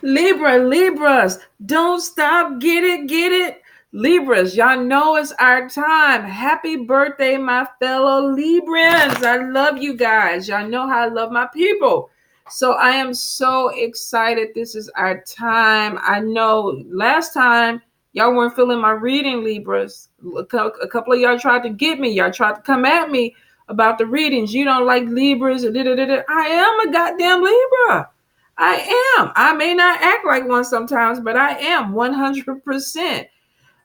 Libras, don't stop. Get it, get it. Libras, y'all know it's our time. Happy birthday, my fellow Librans. I love you guys. Y'all know how I love my people. So I am so excited. This is our time. I know last time y'all weren't feeling my reading, Libras. A couple of y'all tried to get me. Y'all tried to come at me about the readings. You don't like Libras. I am a goddamn Libra. I am. I may not act like one sometimes, but I am 100%.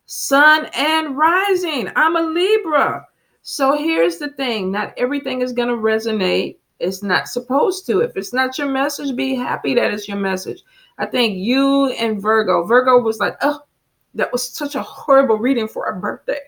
Sun and rising. I'm a Libra. So here's the thing, not everything is going to resonate. It's not supposed to. If it's not your message, be happy that it's your message. I think you and Virgo was like, oh, that was such a horrible reading for a birthday.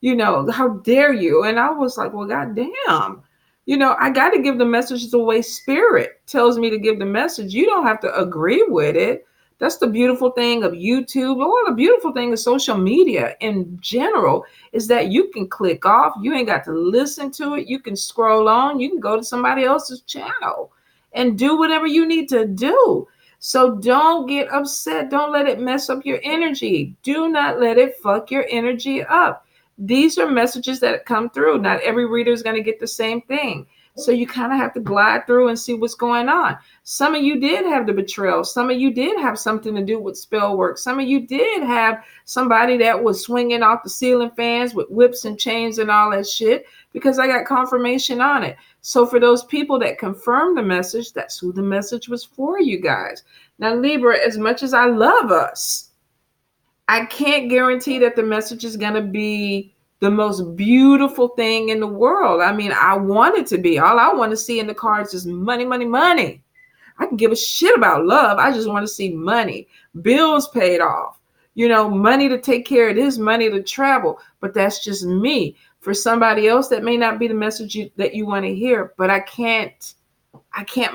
How dare you? And I was like, well, goddamn. I got to give the message the way spirit tells me to give the message. You don't have to agree with it. That's the beautiful thing of YouTube. Well, the beautiful thing of social media in general is that you can click off. You ain't got to listen to it. You can scroll on. You can go to somebody else's channel and do whatever you need to do. So don't get upset. Don't let it mess up your energy. Do not let it fuck your energy up. These are messages that come through. Not every reader is going to get the same thing. So you kind of have to glide through and see what's going on. Some of you did have the betrayal. Some of you did have something to do with spell work. Some of you did have somebody that was swinging off the ceiling fans with whips and chains and all that shit, because I got confirmation on it. So for those people that confirmed the message, that's who the message was for, you guys. Now, Libra, as much as I love us, I can't guarantee that the message is going to be the most beautiful thing in the world. I mean, I want it to be. All I want to see in the cards is money, money, money. I can give a shit about love. I just want to see money, bills paid off, money to take care of this, money to travel. But that's just me. For somebody else, that may not be the message that you want to hear, but I can't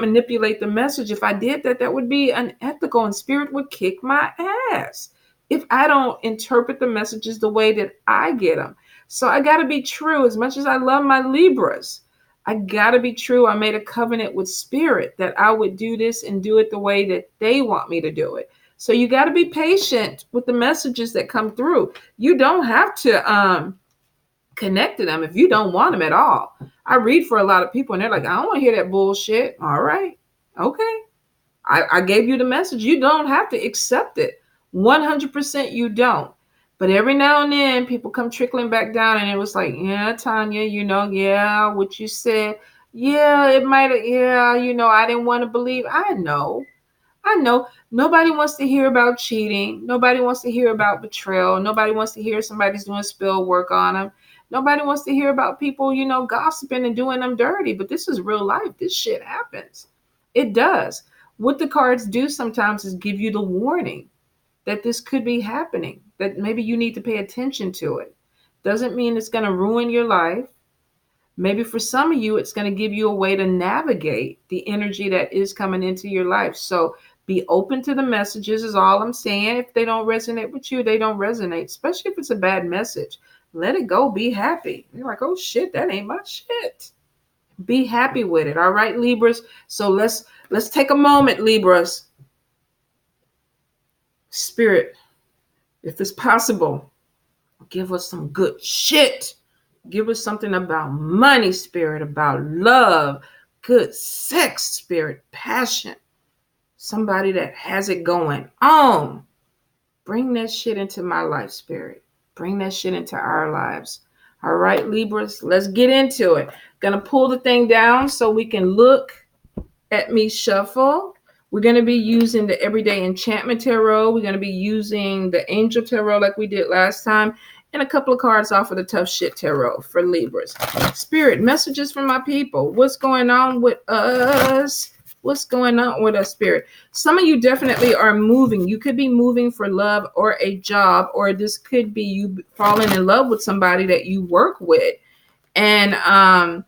manipulate the message. If I did that, that would be unethical, and spirit would kick my ass if I don't interpret the messages the way that I get them. So I got to be true. As much as I love my Libras, I got to be true. I made a covenant with spirit that I would do this and do it the way that they want me to do it. So you got to be patient with the messages that come through. You don't have to connect to them if you don't want them at all. I read for a lot of people and they're like, I don't want to hear that bullshit. All right. Okay. I gave you the message. You don't have to accept it. 100% you don't. But every now and then people come trickling back down and it was like, yeah, Tanya, yeah, what you said. Yeah, it might have, yeah, I didn't want to believe. I know. Nobody wants to hear about cheating. Nobody wants to hear about betrayal. Nobody wants to hear somebody's doing spell work on them. Nobody wants to hear about people, gossiping and doing them dirty. But this is real life. This shit happens. It does. What the cards do sometimes is give you the warning that this could be happening, that maybe you need to pay attention to it. Doesn't mean it's going to ruin your life. Maybe for some of you, it's going to give you a way to navigate the energy that is coming into your life. So be open to the messages is all I'm saying. If they don't resonate with you, they don't resonate, especially if it's a bad message. Let it go. Be happy. You're like, oh shit, that ain't my shit. Be happy with it. All right, Libras. So let's take a moment, Libras. Spirit, if it's possible, give us some good shit. Give us something about money, spirit, about love, good sex, spirit, passion. Somebody that has it going on. Bring that shit into my life, spirit. Bring that shit into our lives. All right, Libras, let's get into it. Gonna pull the thing down so we can look at me shuffle. We're going to be using the Everyday Enchantment Tarot. We're going to be using the Angel Tarot like we did last time. And a couple of cards off of the Tough Shit Tarot for Libras. Spirit, messages from my people. What's going on with us? What's going on with us, Spirit? Some of you definitely are moving. You could be moving for love or a job, or this could be you falling in love with somebody that you work with. And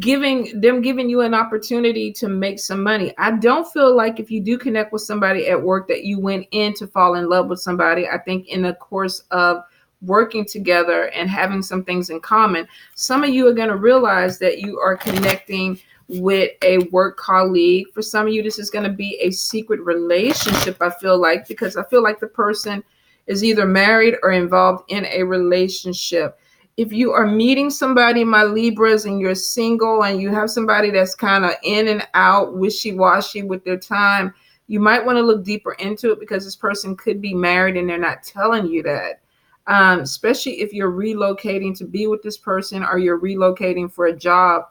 giving you an opportunity to make some money. I don't feel like if you do connect with somebody at work that you went in to fall in love with somebody. I think in the course of working together and having some things in common, some of you are going to realize that you are connecting with a work colleague. For some of you, this is going to be a secret relationship, I feel like, because I feel like the person is either married or involved in a relationship. If you are meeting somebody, my Libras, and you're single and you have somebody that's kind of in and out, wishy-washy with their time, you might want to look deeper into it, because this person could be married and they're not telling you that. Especially if you're relocating to be with this person, or you're relocating for a job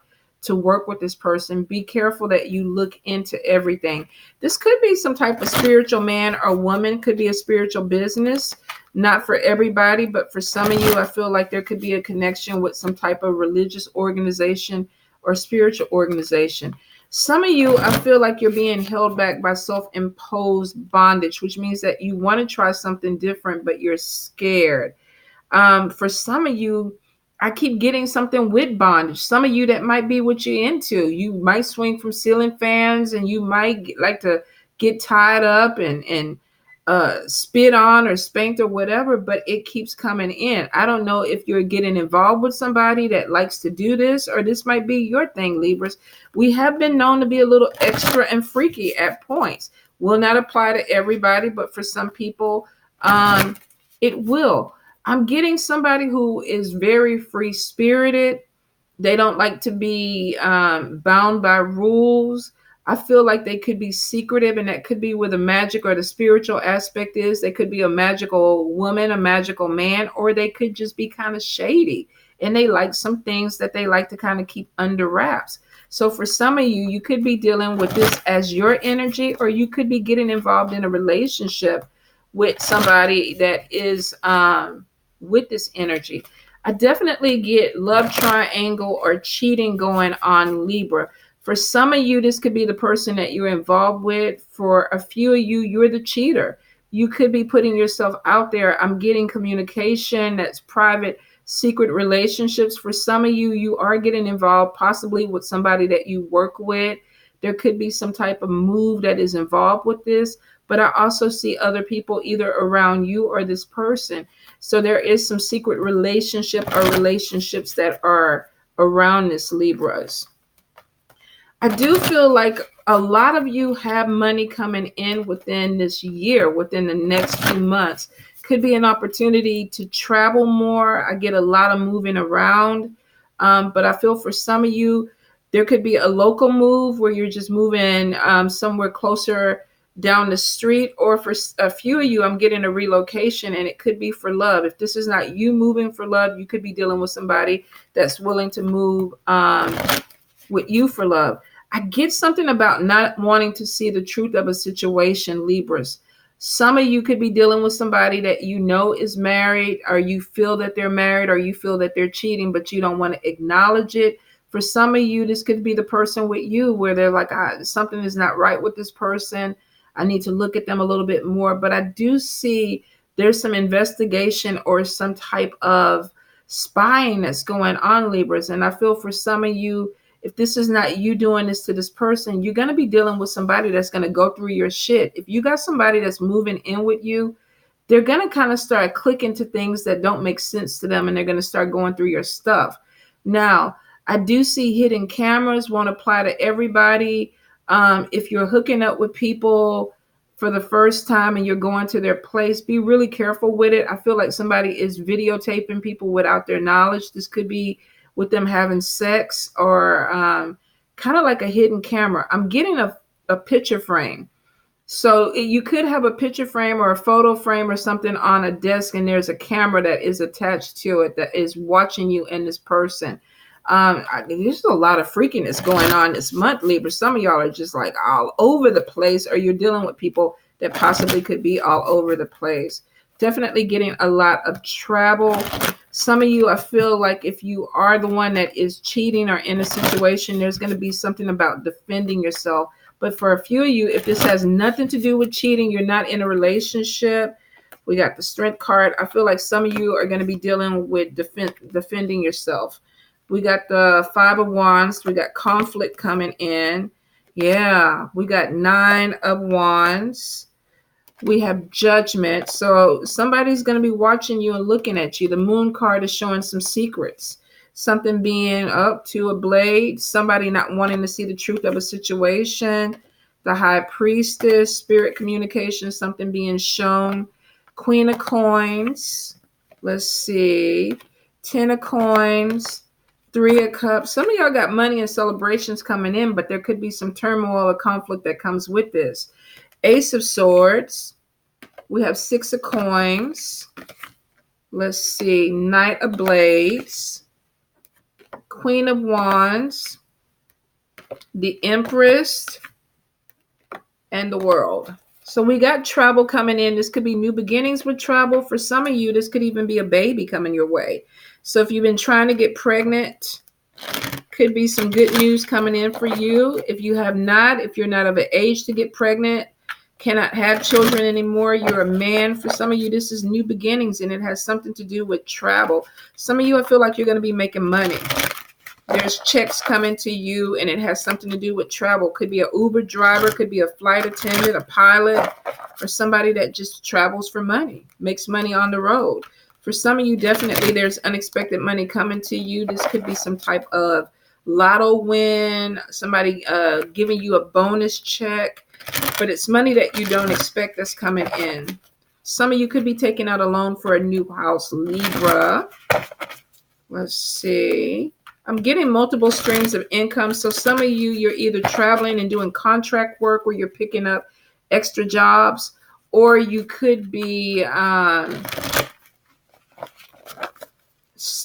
to work with this person. Be careful that you look into everything. This could be some type of spiritual man or woman, could be a spiritual business. Not for everybody, but for some of you, I feel like there could be a connection with some type of religious organization or spiritual organization. Some of you, I feel like you're being held back by self-imposed bondage, which means that you want to try something different, but you're scared. For some of you, I keep getting something with bondage. Some of you, that might be what you're into. You might swing from ceiling fans, and you might like to get tied up and spit on or spanked or whatever, but it keeps coming in. I don't know if you're getting involved with somebody that likes to do this, or this might be your thing, Libras. We have been known to be a little extra and freaky at points. Will not apply to everybody, but for some people, it will. I'm getting somebody who is very free spirited. They don't like to be bound by rules. I feel like they could be secretive, and that could be where the magic or the spiritual aspect is. They could be a magical woman, a magical man, or they could just be kind of shady. And they like some things that they like to kind of keep under wraps. So for some of you, you could be dealing with this as your energy, or you could be getting involved in a relationship with somebody that is with this energy. I definitely get love triangle or cheating going on, Libra. For some of you, this could be the person that you're involved with. For a few of you, you're the cheater. You could be putting yourself out there. I'm getting communication that's private, secret relationships. For some of you, you are getting involved possibly with somebody that you work with. There could be some type of move that is involved with this. But I also see other people either around you or this person. So there is some secret relationship or relationships that are around this, Libras. I do feel like a lot of you have money coming in within this year, within the next few months. Could be an opportunity to travel more. I get a lot of moving around. But I feel for some of you, there could be a local move where you're just moving somewhere closer down the street. Or for a few of you, I'm getting a relocation, and it could be for love. If this is not you moving for love, you could be dealing with somebody that's willing to move with you for love. I get something about not wanting to see the truth of a situation, Libras. Some of you could be dealing with somebody that you know is married, or you feel that they're married, or you feel that they're cheating, but you don't want to acknowledge it. For some of you, this could be the person with you where they're like, something is not right with this person. I need to look at them a little bit more. But I do see there's some investigation or some type of spying that's going on, Libras. And I feel for some of you, if this is not you doing this to this person, you're going to be dealing with somebody that's going to go through your shit. If you got somebody that's moving in with you, they're going to kind of start clicking to things that don't make sense to them, and they're going to start going through your stuff. Now, I do see hidden cameras won't apply to everybody. If you're hooking up with people for the first time and you're going to their place, be really careful with it. I feel like somebody is videotaping people without their knowledge. This could be with them having sex, or kind of like a hidden camera. I'm getting a picture frame. So you could have a picture frame or a photo frame or something on a desk, and there's a camera that is attached to it that is watching you and this person. There's a lot of freakiness going on this month, Libra. Some of y'all are just like all over the place, or you're dealing with people that possibly could be all over the place. Definitely getting a lot of travel. Some of you, I feel like if you are the one that is cheating or in a situation, there's going to be something about defending yourself. But for a few of you, if this has nothing to do with cheating, you're not in a relationship. We got the Strength card. I feel like some of you are going to be dealing with defending yourself. We got the Five of Wands. We got conflict coming in. Yeah, we got Nine of Wands. We have Judgment. So somebody's going to be watching you and looking at you. The Moon card is showing some secrets. something being up to a blade, somebody not wanting to see the truth of a situation, the high priestess, spirit communication, something being shown, queen of coins, let's see, 10 of coins, 3 of cups. Some of y'all got money and celebrations coming in, but there could be some turmoil or conflict that comes with this. Ace of swords, we have 6 of coins, let's see, Knight of blades, Queen of wands, the Empress, and the World. So we got travel coming in. This could be new beginnings with travel. For some of you, this could even be a baby coming your way. So if you've been trying to get pregnant, could be some good news coming in for you. If you have not, if you're not of an age to get pregnant, cannot have children anymore, you're a man. For some of you, this is new beginnings, and it has something to do with travel. Some of you, I feel like you're going to be making money. There's checks coming to you, and it has something to do with travel. Could be an Uber driver, could be a flight attendant, a pilot, or somebody that just travels for money, makes money on the road. For some of you, definitely there's unexpected money coming to you. This could be some type of lotto win, somebody giving you a bonus check, but it's money that you don't expect that's coming in. Some of you could be taking out a loan for a new house, Libra. Let's see. I'm getting multiple streams of income. So some of you, you're either traveling and doing contract work where you're picking up extra jobs, or you could be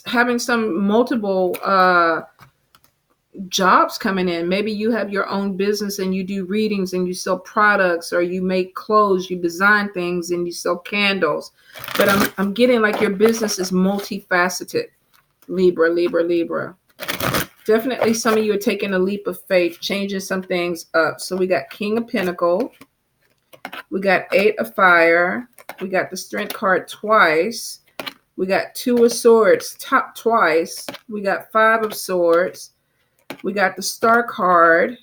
having some multiple jobs coming in. Maybe you have your own business and you do readings and you sell products, or you make clothes, you design things, and you sell candles. But I'm getting like your business is multifaceted. Libra, Libra, Libra. Definitely some of you are taking a leap of faith, changing some things up. So we got King of Pentacles. We got 8 of Fire. We got the Strength card twice. We got 2 of Swords twice. We got 5 of Swords. We got the Star card.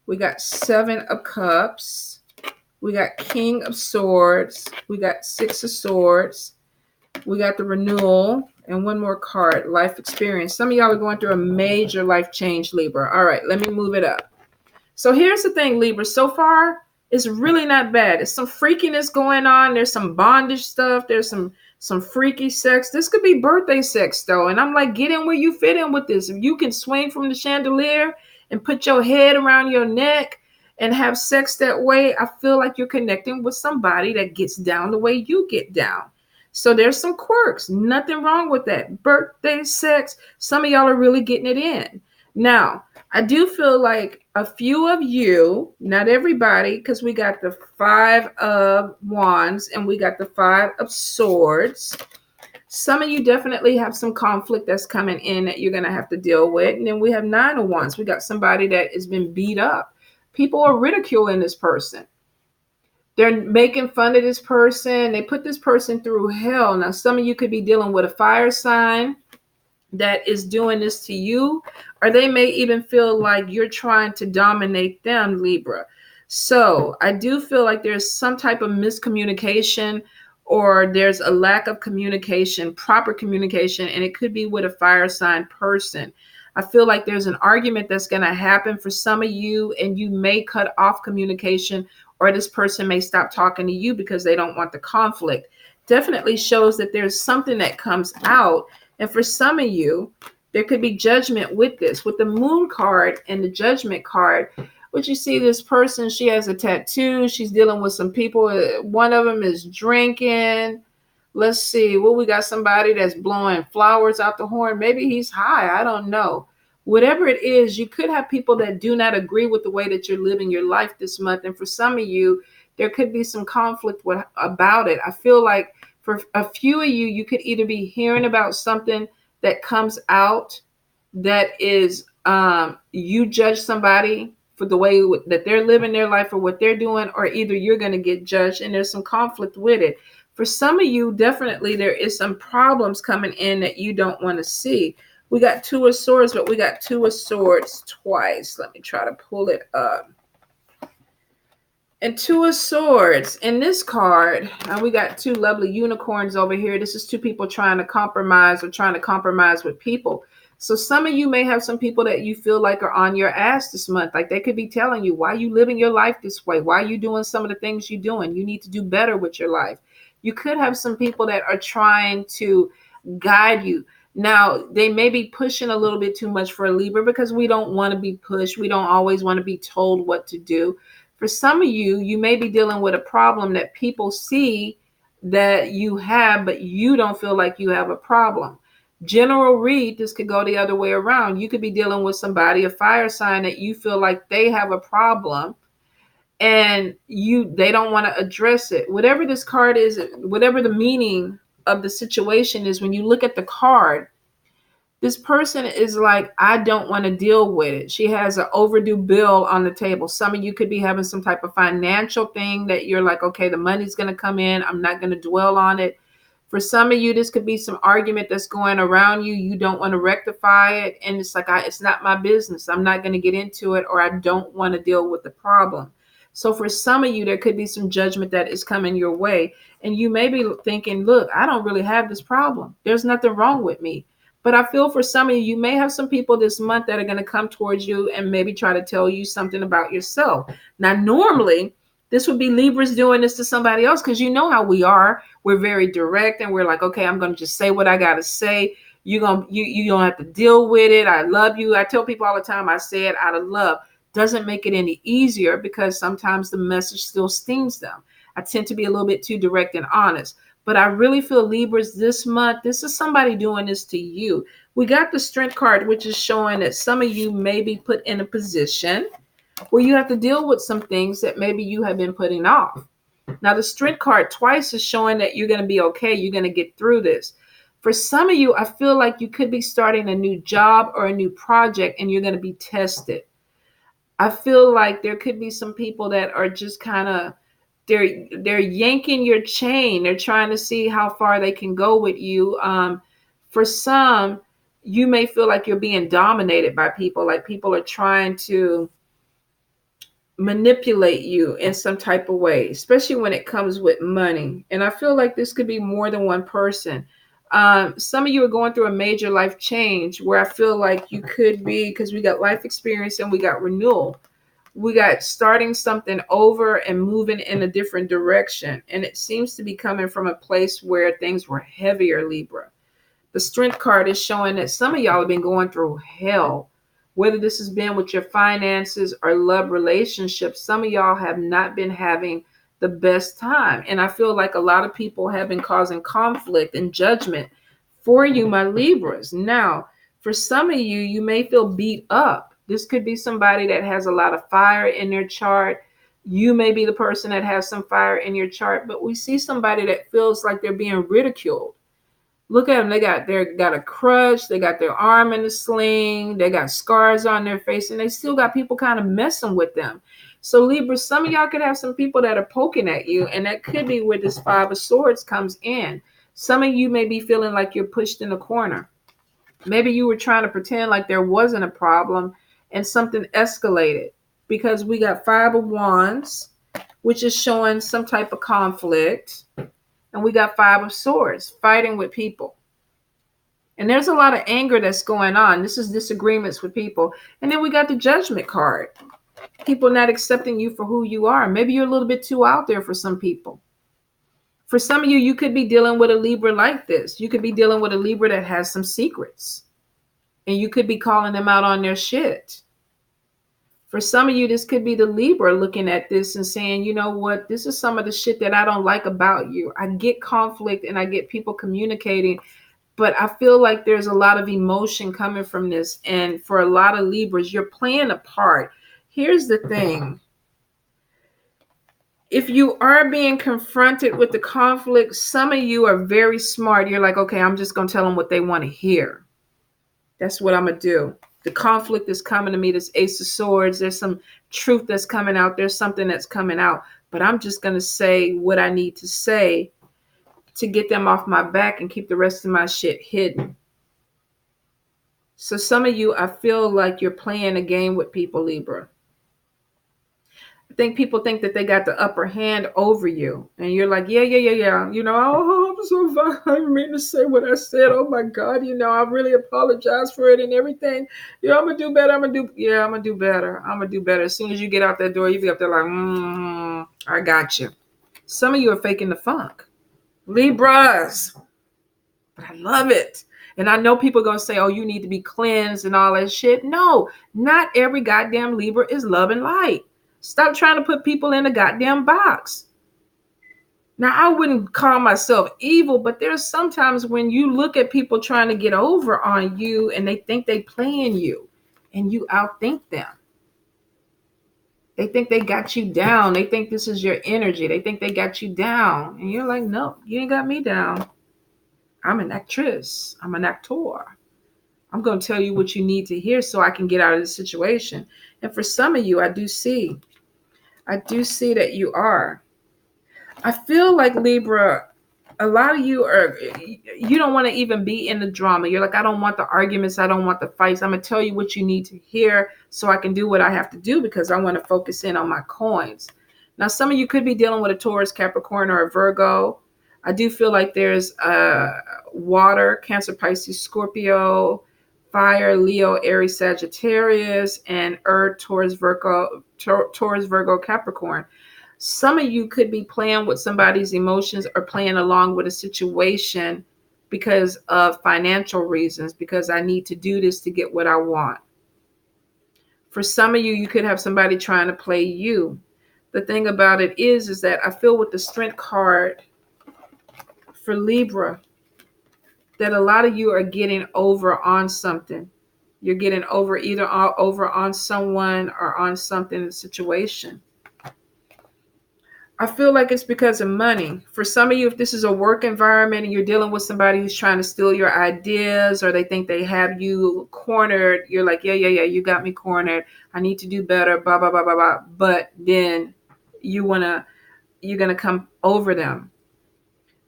We got 7 of Cups. We got King of Swords. We got 6 of Swords. We got the Renewal. And one more card, Life Experience. Some of y'all are going through a major life change, Libra. All right, let me move it up. So here's the thing, Libra. So far, it's really not bad. There's some freakiness going on. There's some bondage stuff. There's some freaky sex. This could be birthday sex, though. And I'm like, get in where you fit in with this. If you can swing from the chandelier and put your head around your neck and have sex that way, I feel like you're connecting with somebody that gets down the way you get down. So there's some quirks. Nothing wrong with that. Birthday sex. Some of y'all are really getting it in. Now, I do feel like a few of you, not everybody, because we got the 5 of Wands and we got the 5 of Swords. Some of you definitely have some conflict that's coming in that you're going to have to deal with. And then we have 9 of Wands. We got somebody that has been beat up. People are ridiculing this person. They're making fun of this person. They put this person through hell. Now, some of you could be dealing with a fire sign that is doing this to you, or they may even feel like you're trying to dominate them, Libra. So I do feel like there's some type of miscommunication, or there's a lack of communication, proper communication, and it could be with a fire sign person. I feel like there's an argument that's going to happen for some of you, and you may cut off communication, or this person may stop talking to you because they don't want the conflict. Definitely shows that there's something that comes out. And for some of you, there could be judgment with this. With the Moon card and the Judgment card, what you see, this person, she has a tattoo. She's dealing with some people. One of them is drinking. Let's see. Well, we got somebody that's blowing flowers out the horn. Maybe he's high. I don't know. Whatever it is, you could have people that do not agree with the way that you're living your life this month. And for some of you, there could be some conflict about it. I feel like for a few of you, you could either be hearing about something that comes out that is you judge somebody for the way that they're living their life or what they're doing, or either you're going to get judged and there's some conflict with it. For some of you, definitely there is some problems coming in that you don't want to see. We got 2 of Swords, but we got 2 of Swords twice. Let me try to pull it up. And 2 of Swords in this card, we got 2 lovely unicorns over here. This is 2 people trying to compromise, or trying to compromise with people. So some of you may have some people that you feel like are on your ass this month. Like they could be telling you, why are you living your life this way? Why are you doing some of the things you're doing? You need to do better with your life. You could have some people that are trying to guide you. Now, they may be pushing a little bit too much for a Libra because we don't want to be pushed. We don't always want to be told what to do. For some of you, you may be dealing with a problem that people see that you have, but you don't feel like you have a problem. General read, this could go the other way around. You could be dealing with somebody, a fire sign, that you feel like they have a problem and they don't want to address it. Whatever this card is, whatever the meaning of the situation is, when you look at the card, this person is like, I don't want to deal with it. She has an overdue bill on the table. Some of you could be having some type of financial thing that you're like, okay, the money's going to come in. I'm not going to dwell on it. For some of you, this could be some argument that's going around you. You don't want to rectify it. And it's like, it's not my business. I'm not going to get into it, or I don't want to deal with the problem. So for some of you, there could be some judgment that is coming your way. And you may be thinking, look, I don't really have this problem. There's nothing wrong with me. But I feel for some of you, you may have some people this month that are going to come towards you and maybe try to tell you something about yourself. Now, normally, this would be Libras doing this to somebody else, because you know how we are. We're very direct and we're like, okay, I'm going to just say what I got to say. You don't have to deal with it. I love you. I tell people all the time, I say it out of love. Doesn't make it any easier because sometimes the message still stings them. I tend to be a little bit too direct and honest. But I really feel Libras this month, this is somebody doing this to you. We got the Strength card, which is showing that some of you may be put in a position where you have to deal with some things that maybe you have been putting off. Now, the Strength card twice is showing that you're going to be okay. You're going to get through this. For some of you, I feel like you could be starting a new job or a new project and you're going to be tested. I feel like there could be some people that are just kind of, they're yanking your chain. They're trying to see how far they can go with you. For some, you may feel like you're being dominated by people, like people are trying to manipulate you in some type of way, especially when it comes with money. And I feel like this could be more than one person. Some of you are going through a major life change where I feel like you could be, because we got life experience and we got renewal. We got starting something over and moving in a different direction. And it seems to be coming from a place where things were heavier, Libra. The Strength card is showing that some of y'all have been going through hell, whether this has been with your finances or love relationships. Some of y'all have not been having the best time. And I feel like a lot of people have been causing conflict and judgment for you, my Libras. Now, for some of you, you may feel beat up. This could be somebody that has a lot of fire in their chart. You may be the person that has some fire in your chart, but we see somebody that feels like they're being ridiculed. Look at them. They got a crutch. They got their arm in a sling. They got scars on their face, and they still got people kind of messing with them. So Libra, some of y'all could have some people that are poking at you, and that could be where this Five of Swords comes in. Some of you may be feeling like you're pushed in a corner. Maybe you were trying to pretend like there wasn't a problem and something escalated, because we got Five of Wands, which is showing some type of conflict. And we got Five of Swords, fighting with people. And there's a lot of anger that's going on. This is disagreements with people. And then we got the Judgment card. People not accepting you for who you are. Maybe you're a little bit too out there for some people. For some of you, you could be dealing with a Libra like this. You could be dealing with a Libra that has some secrets. And you could be calling them out on their shit. For some of you, this could be the Libra looking at this and saying, you know what, this is some of the shit that I don't like about you. I get conflict and I get people communicating, but I feel like there's a lot of emotion coming from this. And for a lot of Libras, you're playing a part. Here's the thing. If you are being confronted with the conflict, some of you are very smart. You're like, okay, I'm just going to tell them what they want to hear. That's what I'm going to do. The conflict is coming to me. This Ace of Swords. There's some truth that's coming out. There's something that's coming out. But I'm just going to say what I need to say to get them off my back and keep the rest of my shit hidden. So some of you, I feel like you're playing a game with people, Libra. think people think that they got the upper hand over you, and you're like, yeah, yeah, yeah, yeah. Oh, I'm so sorry. I didn't mean to say what I said. Oh my God, I really apologize for it and everything. I'm gonna do better. I'm gonna do better. I'm gonna do better. As soon as you get out that door, you be up there like, I got you. Some of you are faking the funk, Libras, but I love it. And I know people are gonna say, oh, you need to be cleansed and all that shit. No, not every goddamn Libra is love and light. Stop trying to put people in a goddamn box. Now, I wouldn't call myself evil, but there's sometimes when you look at people trying to get over on you and they think they playing you and you outthink them. They think they got you down. They think this is your energy. They think they got you down. And you're like, no, you ain't got me down. I'm an actress. I'm an actor. I'm going to tell you what you need to hear so I can get out of the situation. And for some of you, I do see that you are. I feel like Libra, a lot of you don't want to even be in the drama. You're like, I don't want the arguments. I don't want the fights. I'm going to tell you what you need to hear so I can do what I have to do because I want to focus in on my coins. Now, some of you could be dealing with a Taurus, Capricorn, or a Virgo. I do feel like there's water, Cancer, Pisces, Scorpio, fire, Leo, Aries, Sagittarius, and earth, Taurus, Virgo, Capricorn. Some of you could be playing with somebody's emotions or playing along with a situation because of financial reasons, because I need to do this to get what I want. For some of you, you could have somebody trying to play you. The thing about it is that I feel with the Strength card for Libra, that a lot of you are getting over on something. You're getting over either over on someone or on something in a situation. I feel like it's because of money. For some of you, if this is a work environment and you're dealing with somebody who's trying to steal your ideas or they think they have you cornered, you're like, yeah, you got me cornered. I need to do better, blah, blah, blah, blah, blah. But then you're going to come over them.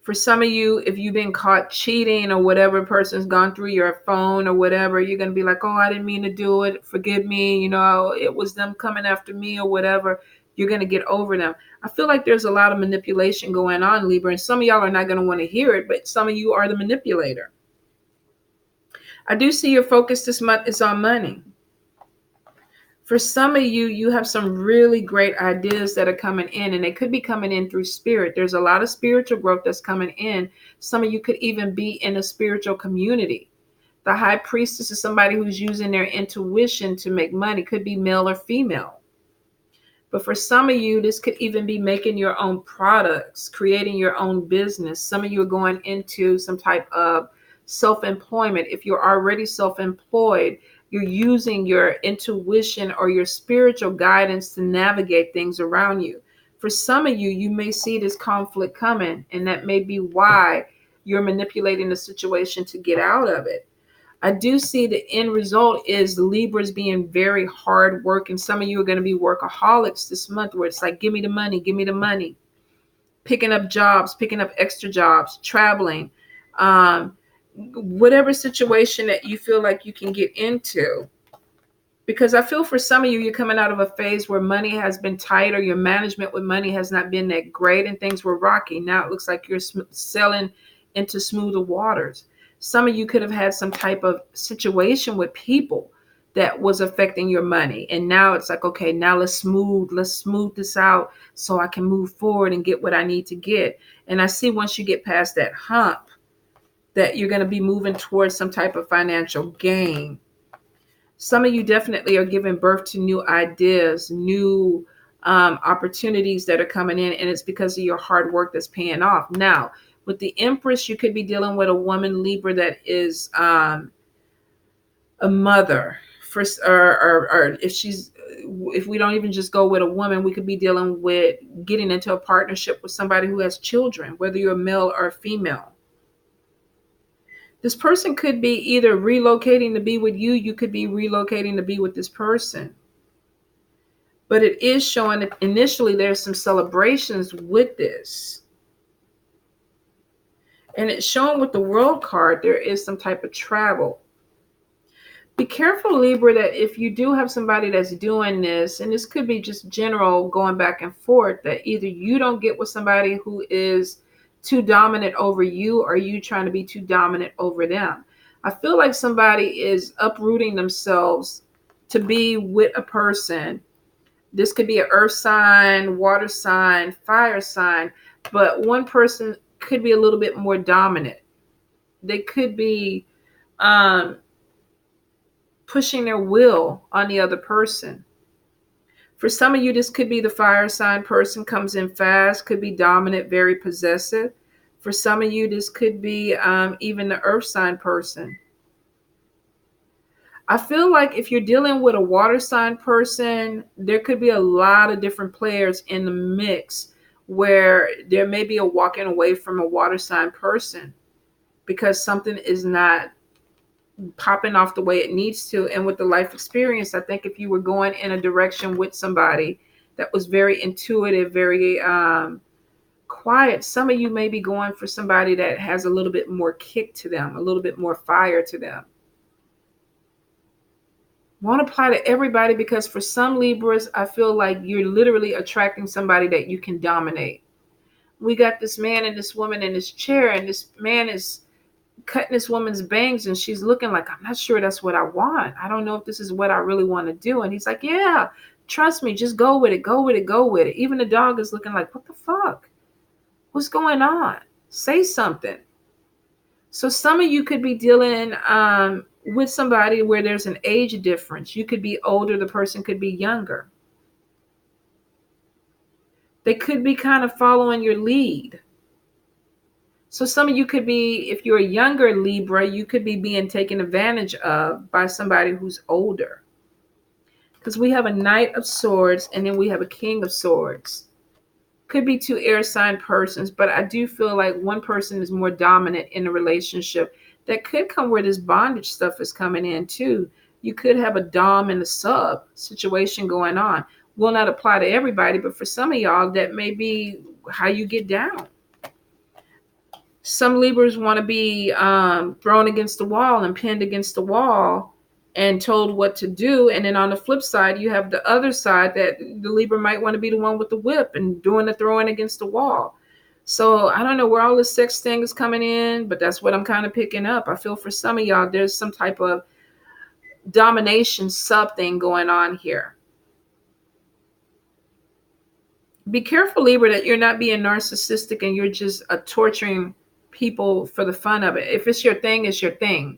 For some of you, if you've been caught cheating or whatever person's gone through your phone or whatever, you're going to be like, oh, I didn't mean to do it. Forgive me. It was them coming after me or whatever. You're going to get over them. I feel like there's a lot of manipulation going on, Libra, and some of y'all are not going to want to hear it, but some of you are the manipulator. I do see your focus this month is on money. For some of you, you have some really great ideas that are coming in, and they could be coming in through spirit. There's a lot of spiritual growth that's coming in. Some of you could even be in a spiritual community. The high priestess is somebody who's using their intuition to make money. Could be male or female. But for some of you, this could even be making your own products, creating your own business. Some of you are going into some type of self-employment. If you're already self-employed, you're using your intuition or your spiritual guidance to navigate things around you. For some of you, you may see this conflict coming, and that may be why you're manipulating the situation to get out of it. I do see the end result is Libras being very hard work, and some of you are going to be workaholics this month where it's like, give me the money, picking up jobs, picking up extra jobs, traveling, whatever situation that you feel like you can get into. Because I feel for some of you, you're coming out of a phase where money has been tight or your management with money has not been that great and things were rocky. Now it looks like you're sailing into smoother waters. Some of you could have had some type of situation with people that was affecting your money. And now it's like, okay, now let's smooth this out so I can move forward and get what I need to get. And I see once you get past that hump, that you're going to be moving towards some type of financial gain. Some of you definitely are giving birth to new ideas, new opportunities that are coming in, and it's because of your hard work that's paying off. Now, with the Empress, you could be dealing with a woman, Libra, that is a mother. Or if we don't even just go with a woman, we could be dealing with getting into a partnership with somebody who has children, whether you're a male or a female. This person could be either relocating to be with you. You could be relocating to be with this person. But it is showing that initially there's some celebrations with this. And it's showing with the World card, there is some type of travel. Be careful, Libra, that if you do have somebody that's doing this, and this could be just general going back and forth, that either you don't get with somebody who is too dominant over you, or you trying to be too dominant over them. I feel like somebody is uprooting themselves to be with a person. This could be an earth sign, water sign, fire sign, but one person could be a little bit more dominant. They could be um, pushing their will on the other person. For some of you, this could be the fire sign person, comes in fast, could be dominant, very possessive. For some of you, this could be even the earth sign person. I feel like if you're dealing with a water sign person, there could be a lot of different players in the mix, where there may be a walking away from a water sign person because something is not popping off the way it needs to. And with the life experience, I think if you were going in a direction with somebody that was very intuitive, very quiet, some of you may be going for somebody that has a little bit more kick to them, a little bit more fire to them. Won't apply to everybody, because for some Libras, I feel like you're literally attracting somebody that you can dominate. We got this man and this woman in this chair, and this man is cutting this woman's bangs, and she's looking like, I'm not sure that's what I want. I don't know if this is what I really want to do. And he's like, yeah, trust me, just go with it, go with it, go with it. Even the dog is looking like, what the fuck? What's going on? Say something. So some of you could be dealing with somebody where there's an age difference. You could be older, the person could be younger. They could be kind of following your lead. So some of you could be, if you're a younger Libra, you could be being taken advantage of by somebody who's older. Because we have a Knight of Swords and then we have a King of Swords. Could be two air sign persons, but I do feel like one person is more dominant in a relationship. That could come where this bondage stuff is coming in too. You could have a dom and a sub situation going on. Will not apply to everybody, but for some of y'all, that may be how you get down. Some Libras want to be thrown against the wall and pinned against the wall and told what to do. And then on the flip side, you have the other side that the Libra might want to be the one with the whip and doing the throwing against the wall. So I don't know where all the sex thing is coming in, but that's what I'm kind of picking up. I feel for some of y'all, there's some type of domination sub thing going on here. Be careful, Libra, that you're not being narcissistic and you're just torturing people for the fun of it. If it's your thing, it's your thing.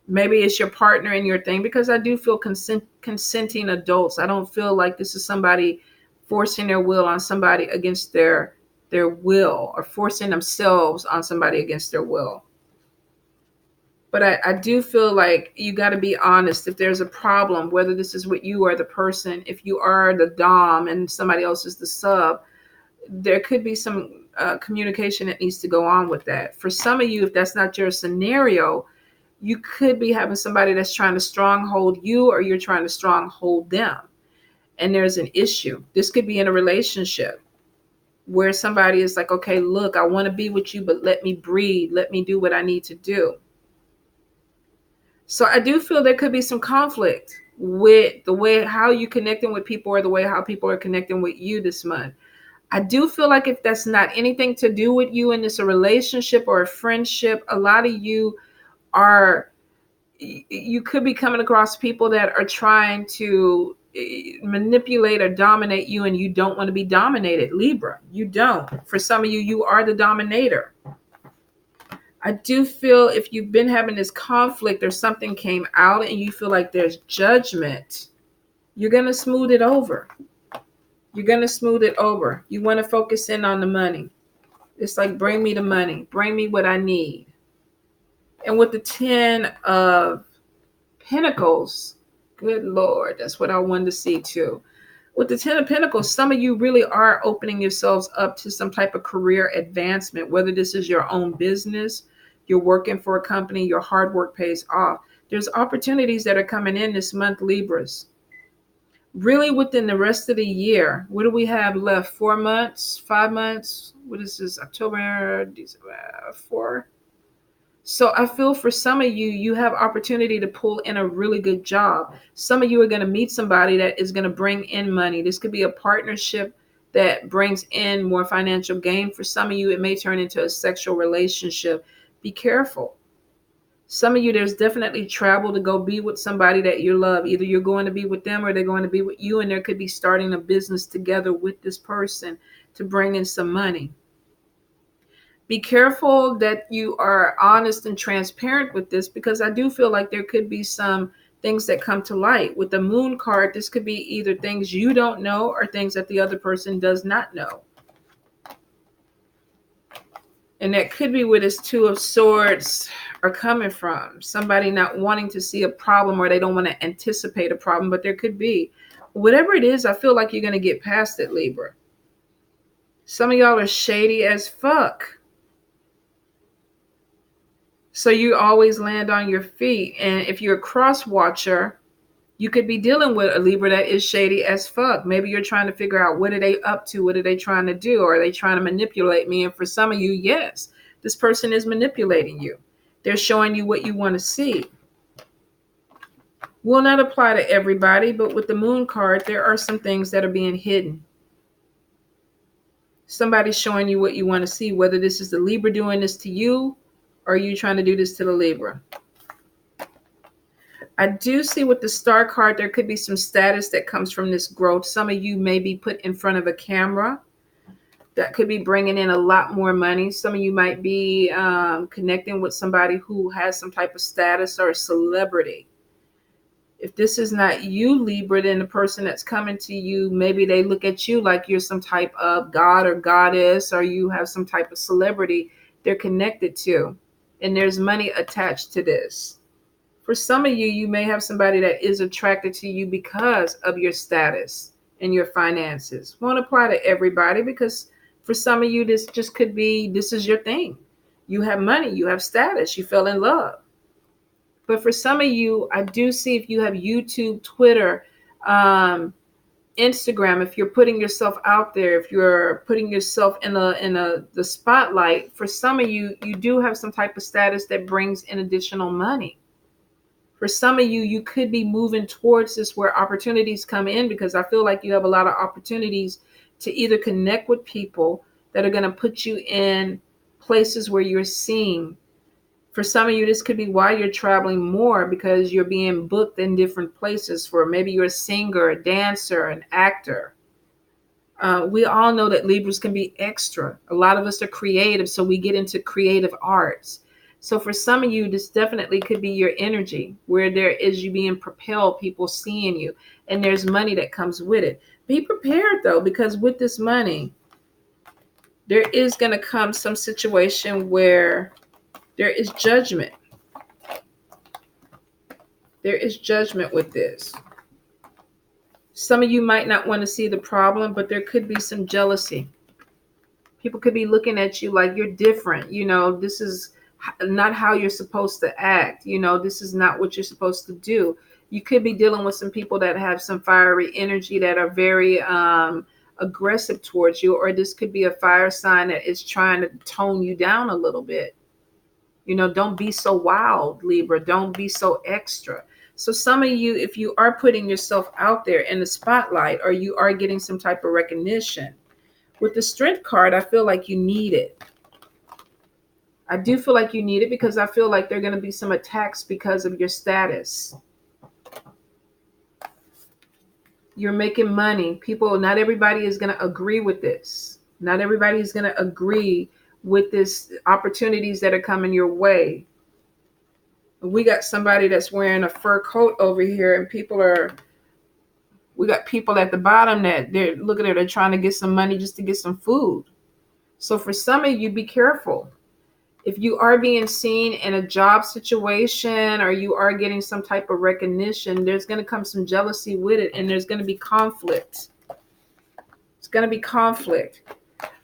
Maybe it's your partner and your thing, because I do feel consenting adults. I don't feel like this is somebody forcing their will on somebody against their will, or forcing themselves on somebody against their will. But I do feel like you got to be honest. If there's a problem, whether this is with you or the person, if you are the dom and somebody else is the sub, there could be some communication that needs to go on with that. For some of you, if that's not your scenario, you could be having somebody that's trying to stronghold you, or you're trying to stronghold them. And there's an issue. This could be in a relationship where somebody is like, okay, look, I want to be with you, but let me breathe. Let me do what I need to do. So I do feel there could be some conflict with the way how you connecting with people, or the way how people are connecting with you this month. I do feel like if that's not anything to do with you and it's a relationship or a friendship, a lot of you could be coming across people that are trying to manipulate or dominate you, and you don't want to be dominated, Libra. You don't. For some of you, you are the dominator. I do feel if you've been having this conflict or something came out and you feel like there's judgment, you're going to smooth it over. You're going to smooth it over. You want to focus in on the money. It's like, bring me the money. Bring me what I need. And with the 10 of Pentacles, good Lord, that's what I wanted to see too. With the 10 of Pentacles, some of you really are opening yourselves up to some type of career advancement, whether this is your own business, you're working for a company, your hard work pays off. There's opportunities that are coming in this month, Libras. Really within the rest of the year. What do we have left? 4 months, 5 months? What is this? October, December, 4. So I feel for some of you, you have opportunity to pull in a really good job. Some of you are going to meet somebody that is going to bring in money. This could be a partnership that brings in more financial gain. For some of you, it may turn into a sexual relationship. Be careful. Some of you, there's definitely travel to go be with somebody that you love. Either you're going to be with them or they're going to be with you, and there could be starting a business together with this person to bring in some money. Be careful that you are honest and transparent with this, because I do feel like there could be some things that come to light. With the moon card, this could be either things you don't know or things that the other person does not know. And that could be where this Two of Swords are coming from. Somebody not wanting to see a problem, or they don't want to anticipate a problem, but there could be. Whatever it is, I feel like you're going to get past it, Libra. Some of y'all are shady as fuck. So you always land on your feet. And if you're a cross watcher, you could be dealing with a Libra that is shady as fuck. Maybe you're trying to figure out, what are they up to? What are they trying to do? Or are they trying to manipulate me? And for some of you, yes, this person is manipulating you. They're showing you what you want to see. Will not apply to everybody, but with the moon card, there are some things that are being hidden. Somebody's showing you what you want to see, whether this is the Libra doing this to you, or are you trying to do this to the Libra? I do see with the Star card, there could be some status that comes from this growth. Some of you may be put in front of a camera. That could be bringing in a lot more money. Some of you might be connecting with somebody who has some type of status or a celebrity. If this is not you, Libra, then the person that's coming to you, maybe they look at you like you're some type of god or goddess, or you have some type of celebrity they're connected to. And there's money attached to this. For some of you, you may have somebody that is attracted to you because of your status and your finances. Won't apply to everybody, because for some of you, this just could be, this is your thing. You have money, you have status, you fell in love. But for some of you, I do see, if you have YouTube, Twitter, Instagram, if you're putting yourself out there, if you're putting yourself in the spotlight, for some of you, you do have some type of status that brings in additional money. For some of you, you could be moving towards this where opportunities come in, because I feel like you have a lot of opportunities to either connect with people that are going to put you in places where you're seen. For some of you, this could be why you're traveling more, because you're being booked in different places. For maybe you're a singer, a dancer, an actor. We all know that Libras can be extra. A lot of us are creative, so we get into creative arts. So for some of you, this definitely could be your energy, where there is you being propelled, people seeing you, and there's money that comes with it. Be prepared, though, because with this money, there is going to come some situation where there is judgment. There is judgment with this. Some of you might not want to see the problem, but there could be some jealousy. People could be looking at you like you're different. You know, this is not how you're supposed to act. You know, this is not what you're supposed to do. You could be dealing with some people that have some fiery energy, that are very aggressive towards you, or this could be a fire sign that is trying to tone you down a little bit. You know, don't be so wild, Libra. Don't be so extra. So some of you, if you are putting yourself out there in the spotlight, or you are getting some type of recognition, with the Strength card, I feel like you need it. I do feel like you need it, because I feel like there are going to be some attacks because of your status. You're making money. People, not everybody is going to agree with this. Not everybody is going to agree with this opportunities that are coming your way. We got somebody that's wearing a fur coat over here, and we got people at the bottom that they're looking at, they're trying to get some money just to get some food. So for some of you, be careful. If you are being seen in a job situation, or you are getting some type of recognition, there's going to come some jealousy with it, and there's going to be conflict. It's going to be conflict.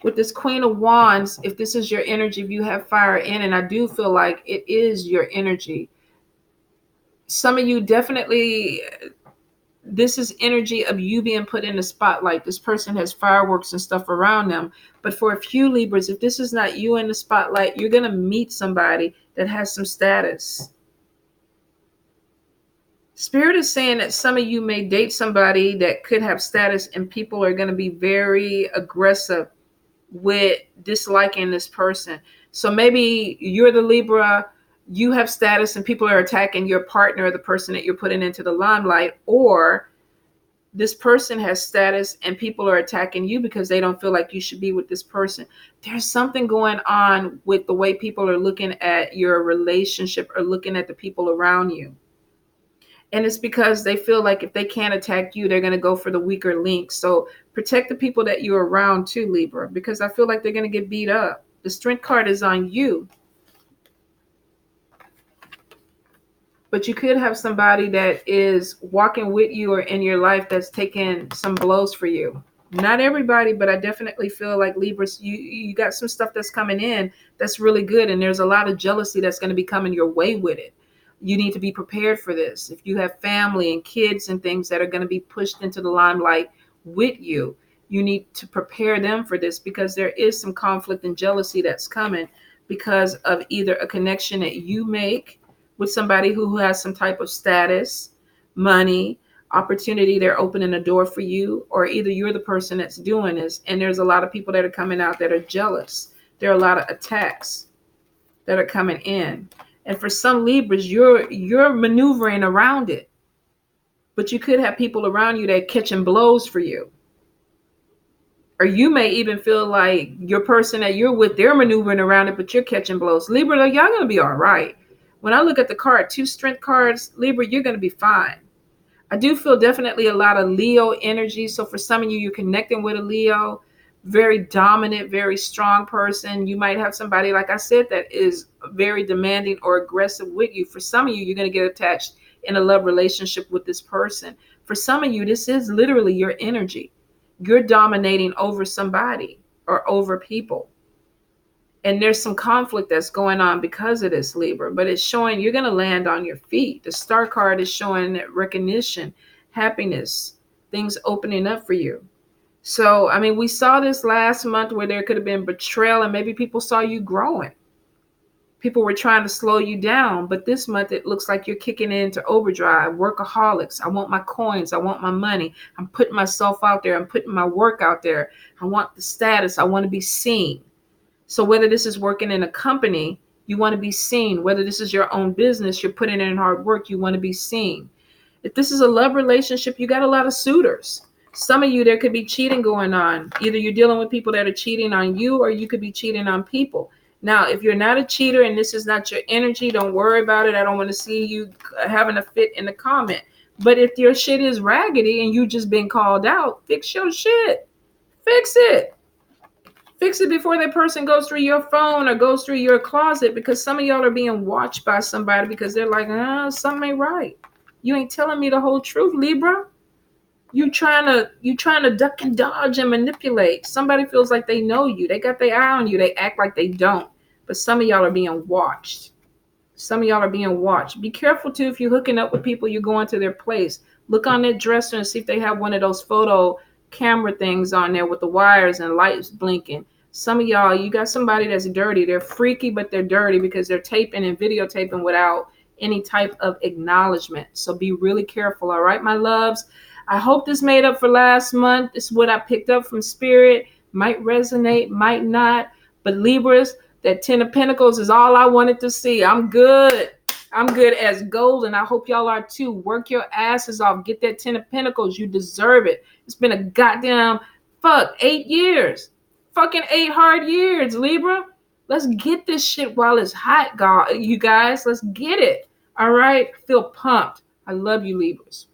With this Queen of Wands, if this is your energy, if you have fire in, and I do feel like it is your energy, some of you definitely this is energy of you being put in the spotlight. This person has fireworks and stuff around them. But for a few Libras, if this is not you in the spotlight, you're going to meet somebody that has some status. Spirit is saying that some of you may date somebody that could have status, and people are going to be very aggressive with disliking this person. So maybe you're the Libra, you have status, and people are attacking your partner or the person that you're putting into the limelight, or this person has status and people are attacking you because they don't feel like you should be with this person. There's something going on with the way people are looking at your relationship or looking at the people around you. And it's because they feel like if they can't attack you, they're going to go for the weaker link. So protect the people that you're around too, Libra, because I feel like they're going to get beat up. The strength card is on you. But you could have somebody that is walking with you or in your life that's taking some blows for you. Not everybody, but I definitely feel like Libras, you got some stuff that's coming in that's really good. And there's a lot of jealousy that's going to be coming your way with it. You need to be prepared for this. If you have family and kids and things that are going to be pushed into the limelight with you, you need to prepare them for this, because there is some conflict and jealousy that's coming because of either a connection that you make with somebody who has some type of status, money, opportunity. They're opening a door for you, or either you're the person that's doing this. And there's a lot of people that are coming out that are jealous. There are a lot of attacks that are coming in. And for some Libras, you're maneuvering around it. But you could have people around you that are catching blows for you. Or you may even feel like your person that you're with, they're maneuvering around it, but you're catching blows. Libra, y'all going to be all right. When I look at the card, 2 strength cards, Libra, you're going to be fine. I do feel definitely a lot of Leo energy. So for some of you, you're connecting with a Leo, very dominant, very strong person. You might have somebody, like I said, that is very demanding or aggressive with you. For some of you, you're going to get attached in a love relationship with this person. For some of you, this is literally your energy. You're dominating over somebody or over people. And there's some conflict that's going on because of this, Libra, but it's showing you're going to land on your feet. The star card is showing that recognition, happiness, things opening up for you. So, I mean, we saw this last month where there could have been betrayal, and maybe people saw you growing. People were trying to slow you down, but this month it looks like you're kicking into overdrive, workaholics. I want my coins. I want my money. I'm putting myself out there. I'm putting my work out there. I want the status. I want to be seen. So whether this is working in a company, you want to be seen. Whether this is your own business, you're putting in hard work, you want to be seen. If this is a love relationship, you got a lot of suitors. Some of you, there could be cheating going on. Either you're dealing with people that are cheating on you, or you could be cheating on people. Now, if you're not a cheater and this is not your energy, don't worry about it. I don't want to see you having a fit in the comment. But if your shit is raggedy and you just been called out, fix your shit. Fix it. Fix it before that person goes through your phone or goes through your closet, because some of y'all are being watched by somebody because they're like, something ain't right. You ain't telling me the whole truth, Libra. You trying to duck and dodge and manipulate. Somebody feels like they know you. They got their eye on you. They act like they don't. But some of y'all are being watched. Some of y'all are being watched. Be careful too if you're hooking up with people, you're going to their place. Look on their dresser and see if they have one of those photo camera things on there with the wires and lights blinking. Some of y'all, you got somebody that's dirty. They're freaky, but they're dirty because they're taping and videotaping without any type of acknowledgement. So be really careful. All right, my loves. I hope this made up for last month. This is what I picked up from Spirit. Might resonate, might not. But Libras, that 10 of Pentacles is all I wanted to see. I'm good. I'm good as gold, and I hope y'all are too. Work your asses off. Get that 10 of Pentacles. You deserve it. It's been a goddamn 8 years. Fucking 8 hard years, Libra. Let's get this shit while it's hot, God. You guys. Let's get it. All right? Feel pumped. I love you, Libras.